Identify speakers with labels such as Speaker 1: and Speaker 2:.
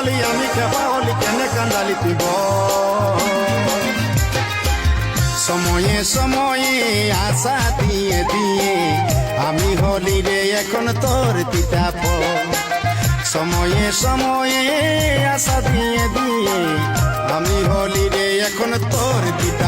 Speaker 1: কান্দালি আমি খেপা হলি কেনে কান্দালি তুই বল সময়ে সময়ে আশা দিয়ে দিয়ে আমি হলি রে এখন তোর তিতা সময়ে সময়ে আশা দিয়ে দিয়ে আমি হলি রে এখন তোর তিতা